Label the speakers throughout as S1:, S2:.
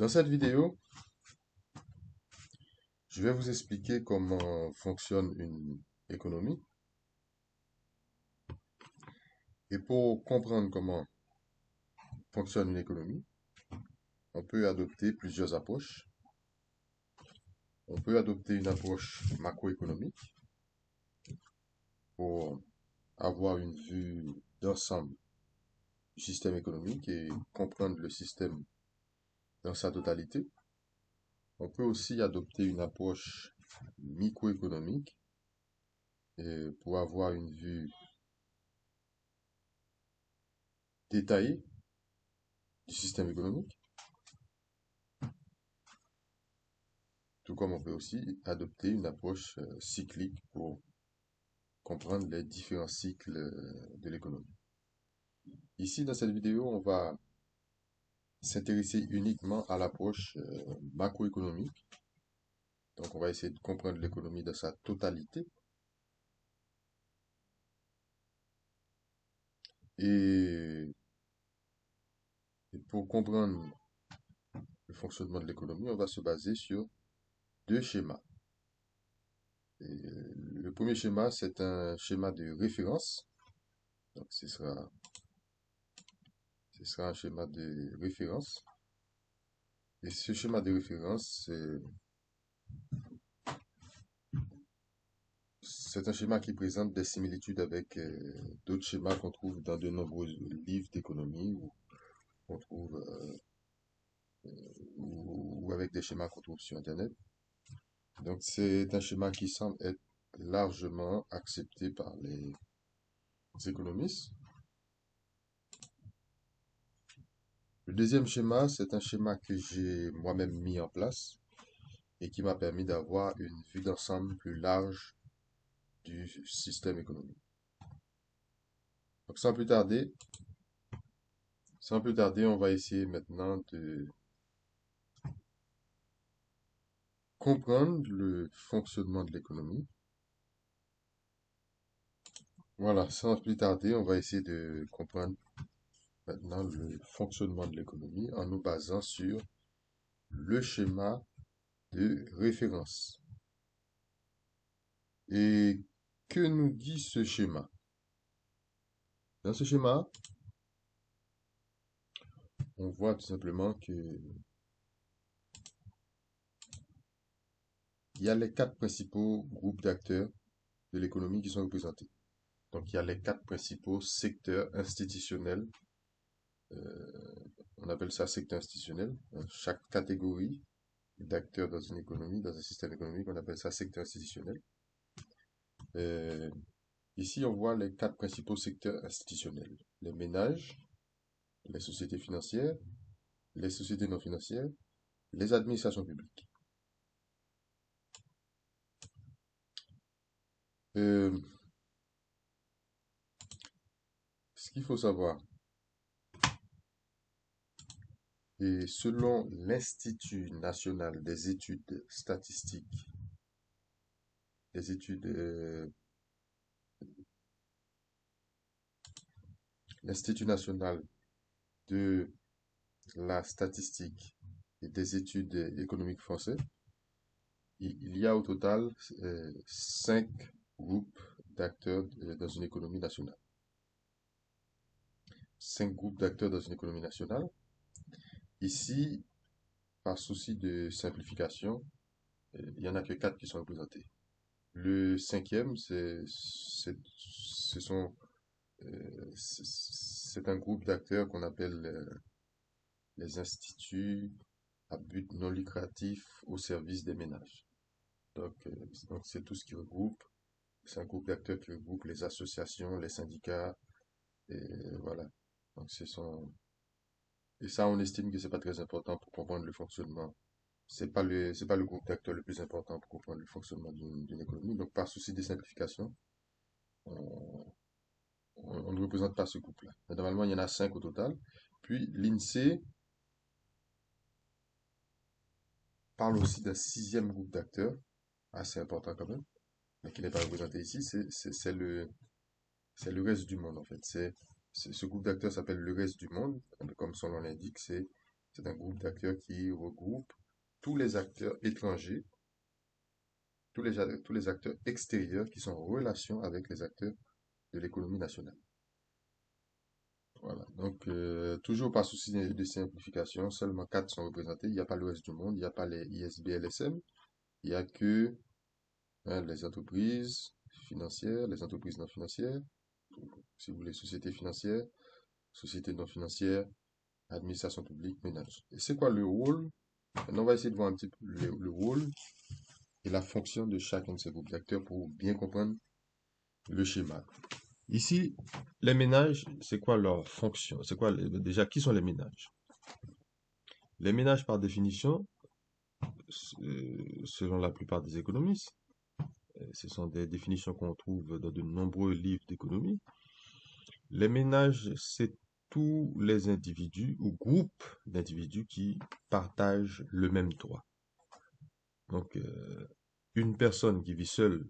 S1: Dans cette vidéo, je vais vous expliquer comment fonctionne une économie. Et pour comprendre comment fonctionne une économie, on peut adopter plusieurs approches. On peut adopter une approche macroéconomique pour avoir une vue d'ensemble du système économique et comprendre le système dans sa totalité. On peut aussi adopter une approche microéconomique et pour avoir une vue détaillée du système économique, tout comme on peut aussi adopter une approche cyclique pour comprendre les différents cycles de l'économie. Ici, dans cette vidéo, on va s'intéresser uniquement à l'approche macroéconomique. Donc, on va essayer de comprendre l'économie dans sa totalité. Et, et pour comprendre le fonctionnement de l'économie, on va se baser sur deux schémas. Le premier schéma, c'est un schéma de référence. Donc, ce sera un schéma de référence. Et ce schéma de référence, c'est un schéma qui présente des similitudes avec d'autres schémas qu'on trouve dans de nombreux livres d'économie qu'on trouve ou avec des schémas qu'on trouve sur Internet. Donc c'est un schéma qui semble être largement accepté par les économistes. Le deuxième schéma, c'est un schéma que j'ai moi-même mis en place et qui m'a permis d'avoir une vue d'ensemble plus large du système économique. Donc sans plus tarder, on va essayer maintenant de comprendre le fonctionnement de l'économie. Voilà, sans plus tarder, on va essayer de comprendre maintenant le fonctionnement de l'économie en nous basant sur le schéma de référence. Et que nous dit ce schéma? Dans ce schéma, on voit tout simplement que il y a les quatre principaux groupes d'acteurs de l'économie qui sont représentés. Donc, il y a les quatre principaux secteurs institutionnels. On appelle ça secteur institutionnel. Chaque catégorie d'acteurs dans une économie, dans un système économique, on appelle ça secteur institutionnel. Euh, Ici, on voit les quatre principaux secteurs institutionnels. Les ménages, les sociétés financières, les sociétés non financières, les administrations publiques. Euh, Ce qu'il faut savoir, et selon l'Institut national des études statistiques, les études, l'Institut national de la statistique et des études économiques français, il y a au total 5 groupes d'acteurs dans une économie nationale. 5 groupes d'acteurs dans une économie nationale. Ici, par souci de simplification, il n'y en a que 4 qui sont représentés. Le cinquième, c'est un groupe d'acteurs qu'on appelle les instituts à but non lucratif au service des ménages. Donc, c'est tout ce qui regroupe. C'est un groupe d'acteurs qui regroupe les associations, les syndicats, et voilà. Donc, et ça, on estime que c'est pas très important pour comprendre le fonctionnement. C'est pas le groupe d'acteurs le plus important pour comprendre le fonctionnement d'une économie. Donc, par souci de simplification, on, on ne représente pas ce groupe-là. Normalement, il y en a 5 au total. Puis, l'INSEE parle aussi d'un sixième groupe d'acteurs, assez important quand même, mais qui n'est pas représenté ici. C'est le reste du monde, en fait. Ce groupe d'acteurs s'appelle le reste du monde. Comme son nom l'indique, c'est C'est un groupe d'acteurs qui regroupe tous les acteurs étrangers, tous les acteurs extérieurs qui sont en relation avec les acteurs de l'économie nationale. Voilà. Donc, toujours par souci de simplification, seulement 4 sont représentés. Il n'y a pas le reste du monde, il n'y a pas les ISBLSM, il n'y a que les entreprises financières, les entreprises non financières, si vous voulez, sociétés financières, sociétés non financières, administration publique, ménage. Et c'est quoi le rôle? Maintenant, on va essayer de voir un petit peu le rôle et la fonction de chacun de ces groupes d'acteurs pour bien comprendre le schéma. Ici, les ménages, c'est quoi leur fonction? C'est quoi, déjà, qui sont les ménages? Les ménages, par définition, selon la plupart des économistes, ce sont des définitions qu'on trouve dans de nombreux livres d'économie. Les ménages, c'est tous les individus ou groupes d'individus qui partagent le même toit. Donc, une personne qui vit seule,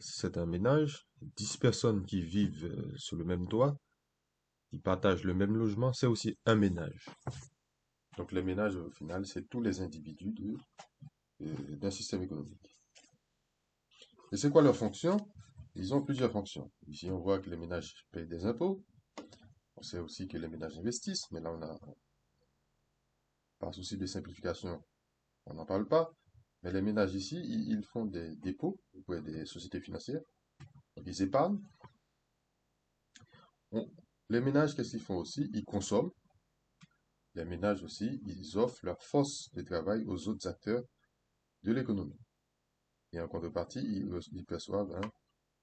S1: c'est un ménage. 10 personnes qui vivent sur le même toit, qui partagent le même logement, c'est aussi un ménage. Donc, les ménages, au final, c'est tous les individus d'un système économique. Et c'est quoi leur fonction? Ils ont plusieurs fonctions. Ici, on voit que les ménages payent des impôts. On sait aussi que les ménages investissent, mais là, par souci de simplification, on n'en parle pas. Mais les ménages ici, ils font des dépôts auprès des sociétés financières. Donc, ils épargnent. On- les ménages, qu'est-ce qu'ils font aussi? Ils consomment. Les ménages aussi, ils offrent leur force de travail aux autres acteurs de l'économie. Et en contrepartie, ils perçoivent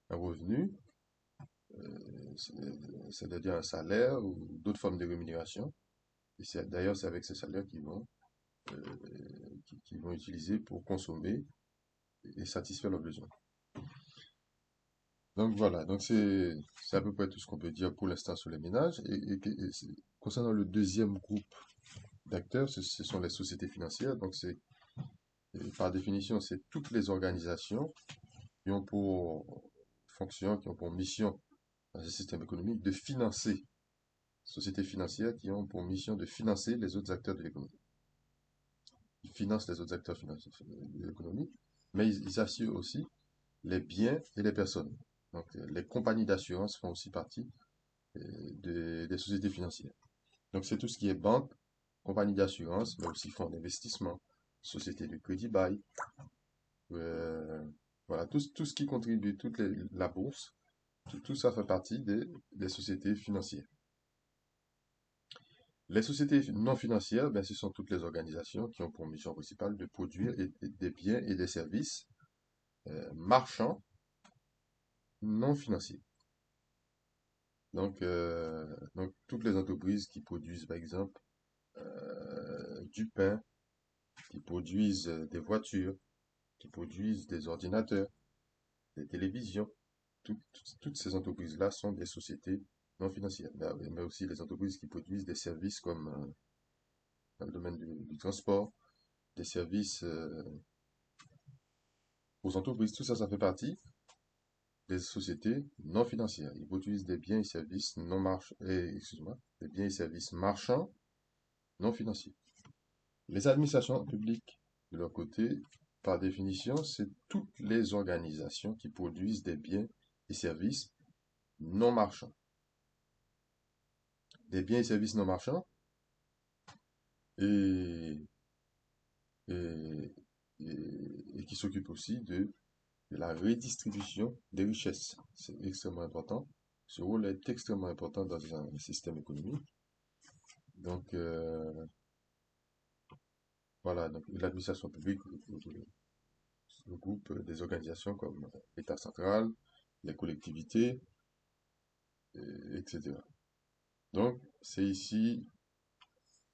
S1: un revenu, c'est-à-dire un salaire ou d'autres formes de rémunération. Et d'ailleurs, c'est avec ce salaire euh, qu'ils vont utiliser pour consommer et satisfaire leurs besoins. Donc voilà, donc c'est à peu près tout ce qu'on peut dire pour l'instant sur les ménages. Concernant le deuxième groupe d'acteurs, ce sont les sociétés financières. Donc par définition, c'est toutes les organisations qui ont pour fonction, qui ont pour mission dans ce système économique de financer, sociétés financières qui ont pour mission de financer les autres acteurs de l'économie. Ils financent les autres acteurs financiers de l'économie, mais ils assurent aussi les biens et les personnes. Donc, les compagnies d'assurance font aussi partie des sociétés financières. Donc, c'est tout ce qui est banque, compagnie d'assurance, mais aussi fonds d'investissement, société de crédit bail, voilà, tout ce qui contribue, la bourse, tout ça fait partie des sociétés financières. Les sociétés non financières, ben, ce sont toutes les organisations qui ont pour mission principale de produire des biens et des services marchands non financiers. Donc, toutes les entreprises qui produisent, par exemple, du pain, qui produisent des voitures, qui produisent des ordinateurs, des télévisions, toutes ces entreprises-là sont des sociétés non financières. Mais aussi les entreprises qui produisent des services comme dans le domaine du transport, des services aux entreprises. Tout ça, ça fait partie des sociétés non financières. Ils produisent des biens et services non marchands, excuse-moi, des biens et services marchands non financiers. Les administrations publiques, de leur côté, par définition, c'est toutes les organisations qui produisent des biens et services non marchands. Des biens et services non marchands et, et, et qui s'occupent aussi de la redistribution des richesses. C'est extrêmement important. Ce rôle est extrêmement important dans un système économique. Donc, voilà, donc l'administration publique regroupe des organisations comme l'État central, les collectivités, etc. Donc, c'est ici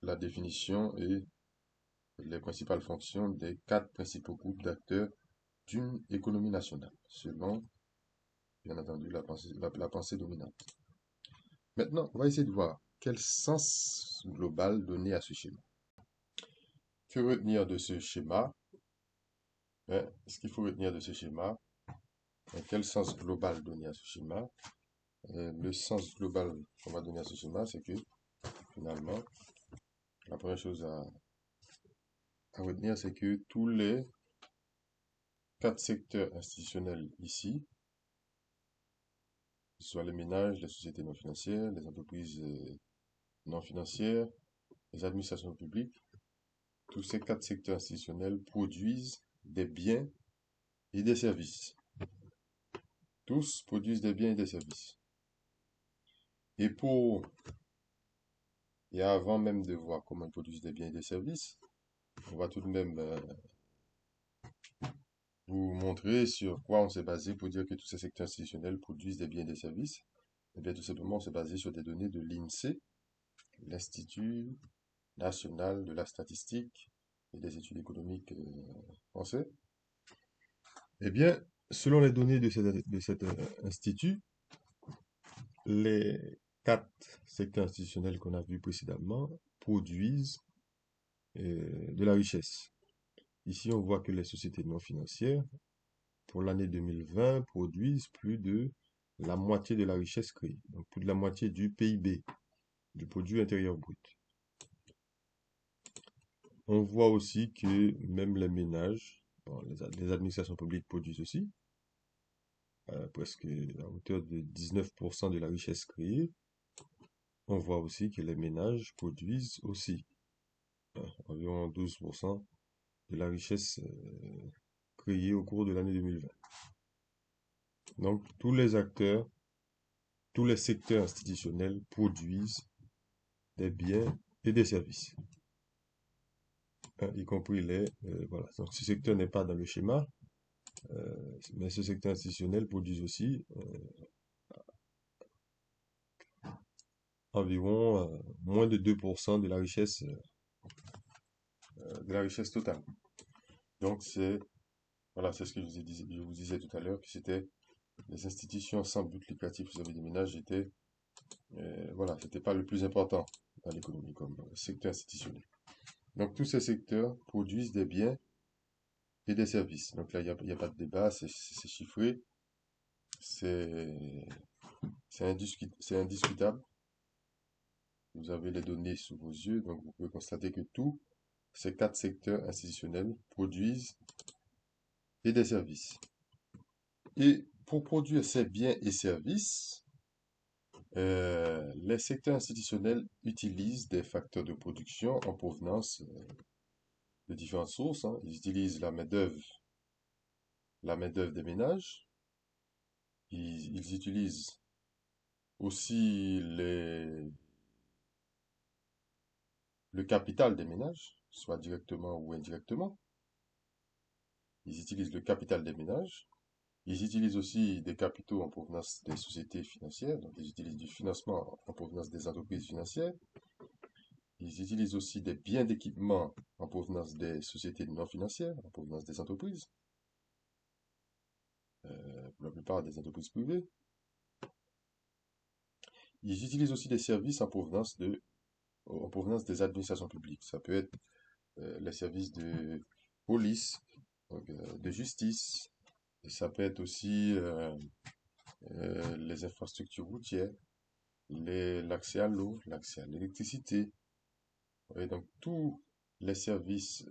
S1: la définition et les principales fonctions des 4 principaux groupes d'acteurs d'une économie nationale, selon, bien entendu, la pensée dominante. Maintenant, on va essayer de voir quel sens global donner à ce schéma. Que retenir de ce schéma? Ce qu'il faut retenir de ce schéma, quel sens global donner à ce schéma? Le sens global qu'on va donner à ce schéma, c'est que finalement, première chose à retenir, c'est que tous les 4 secteurs institutionnels ici, que ce soit les ménages, les sociétés non financières, les entreprises non financières, les administrations publiques, tous ces 4 secteurs institutionnels produisent des biens et des services. Tous produisent des biens et des services. Et et avant même de voir comment ils produisent des biens et des services, on va tout de même vous montrer sur quoi on s'est basé pour dire que tous ces secteurs institutionnels produisent des biens et des services. Eh bien, tout simplement, on s'est basé sur des données de l'INSEE, l'Institut national de la statistique et des études économiques français. Eh bien, selon les données de cet institut, les 4 secteurs institutionnels qu'on a vus précédemment produisent de la richesse. Ici, on voit que les sociétés non financières, pour l'année 2020, produisent plus de la moitié de la richesse créée, donc plus de la moitié du PIB, du produit intérieur brut. On voit aussi que même les ménages, bon, les administrations publiques produisent aussi, presque à hauteur de 19% de la richesse créée. On voit aussi que les ménages produisent aussi environ 12% de la richesse créée au cours de l'année 2020. Donc, tous les acteurs, tous les secteurs institutionnels produisent des biens et des services, y compris voilà. Donc, ce secteur n'est pas dans le schéma, mais ce secteur institutionnel produit aussi environ moins de 2% de la richesse totale. Donc, voilà, c'est ce que je vous disais tout à l'heure, que c'était les institutions sans but lucratif vis-à-vis des ménages étaient, voilà, c'était pas le plus important dans l'économie comme secteur institutionnel. Donc, tous ces secteurs produisent des biens et des services. Donc là, il y a pas de débat, c'est chiffré, c'est c'est indiscutable. Vous avez les données sous vos yeux, donc vous pouvez constater que tous ces 4 secteurs institutionnels produisent et des services. Et pour produire ces biens et services, les secteurs institutionnels utilisent des facteurs de production en provenance de différentes sources, hein. Ils utilisent la main-d'œuvre des ménages. Ils utilisent aussi le capital des ménages, soit directement ou indirectement. Ils utilisent le capital des ménages. Ils utilisent aussi des capitaux en provenance des sociétés financières, donc ils utilisent du financement en provenance des entreprises financières. Ils utilisent aussi des biens d'équipement en provenance des sociétés non financières, en provenance des entreprises, pour la plupart des entreprises privées. Ils utilisent aussi des services en provenance des administrations publiques. Ça peut être les services de police, donc, de justice. Et ça peut être aussi les infrastructures routières, l'accès à l'eau, l'accès à l'électricité. Et donc, tous les services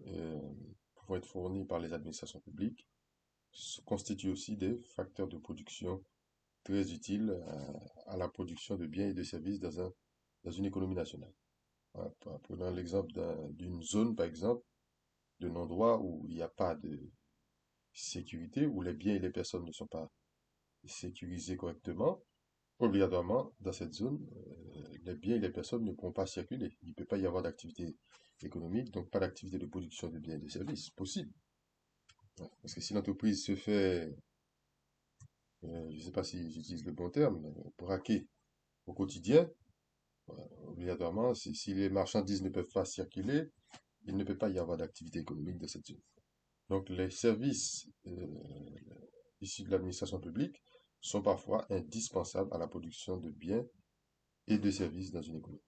S1: pouvant être fournis par les administrations publiques constituent aussi des facteurs de production très utiles à la production de biens et de services dans une économie nationale. Voilà, prenons l'exemple d'une zone, par exemple, d'un endroit où il n'y a pas de sécurité, où les biens et les personnes ne sont pas sécurisés correctement. Obligatoirement, dans cette zone, les biens et les personnes ne pourront pas circuler. Il ne peut pas y avoir d'activité économique, donc pas d'activité de production de biens et de services possible. Parce que si l'entreprise se fait, je ne sais pas si j'utilise le bon terme, braquer au quotidien, obligatoirement, si les marchandises ne peuvent pas circuler, il ne peut pas y avoir d'activité économique dans cette zone. Donc les services issus de l'administration publique sont parfois indispensables à la production de biens et de services dans une économie.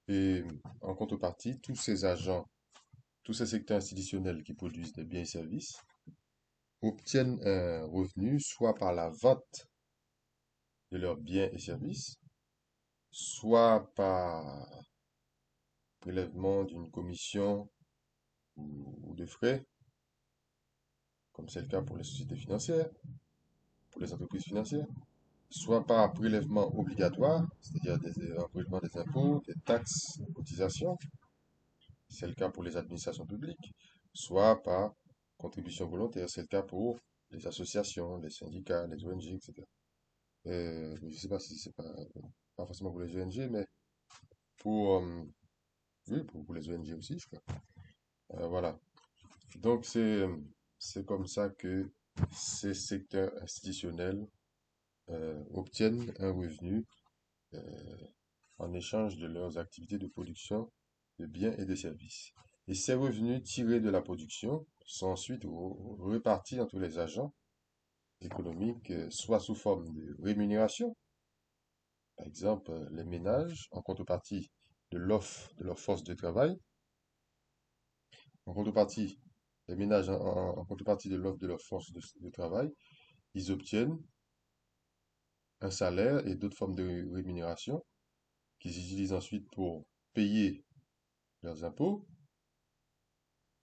S1: Et en contrepartie, tous ces agents, tous ces secteurs institutionnels qui produisent des biens et services obtiennent un revenu soit par la vente de leurs biens et services, soit par prélèvement d'une commission ou de frais, comme c'est le cas pour les sociétés financières, pour les entreprises financières, soit par prélèvement obligatoire, c'est-à-dire un prélèvement des impôts, des taxes, des cotisations, c'est le cas pour les administrations publiques, soit par contribution volontaire, c'est le cas pour les associations, les syndicats, les ONG, etc. Je ne sais pas si c'est pas forcément pour les ONG, mais pour, oui, pour les ONG aussi, je crois. Voilà. Donc, c'est comme ça que ces secteurs institutionnels obtiennent un revenu euh, en échange de leurs activités de production de biens et de services. Et ces revenus tirés de la production sont ensuite répartis entre les agents économiques, soit sous forme de rémunération, par exemple les ménages en contrepartie de l'offre de leur force de travail, en contrepartie, les ménages en contrepartie de l'offre de leur force de travail, ils obtiennent un salaire et d'autres formes de rémunération qu'ils utilisent ensuite pour payer leurs impôts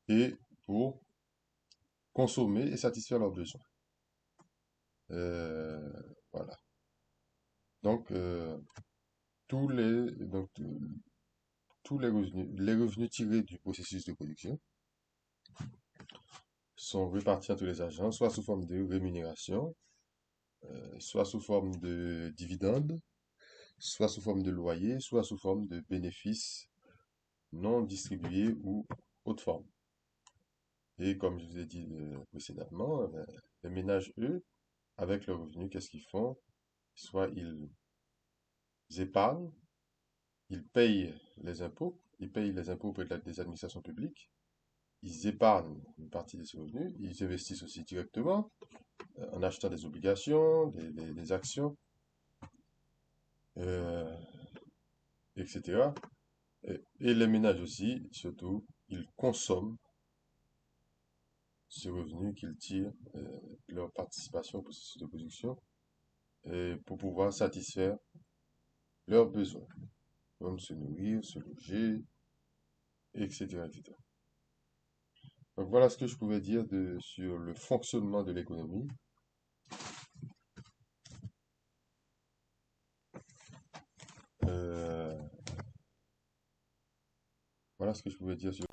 S1: et pour consommer et satisfaire leurs besoins. Euh, voilà. Donc, donc, tous les revenus tirés du processus de production sont répartis entre les agents, soit sous forme de rémunération, soit sous forme de dividendes, soit sous forme de loyer, soit sous forme de bénéfices non distribués ou autre forme. Et comme je vous ai dit précédemment, les ménages, eux, avec leurs revenus, qu'est-ce qu'ils font? Soit ils épargnent, ils payent les impôts auprès des administrations publiques, ils épargnent une partie de ces revenus, ils investissent aussi directement en achetant des obligations, des actions, euh, etc. Et les ménages aussi, surtout, ils consomment ces revenus qu'ils tirent de leur participation au processus de production pour pouvoir satisfaire leurs besoins, comme se nourrir, se loger, etc., etc. Donc voilà ce que je pouvais dire sur le fonctionnement de l'économie. Euh, voilà ce que je pouvais dire sur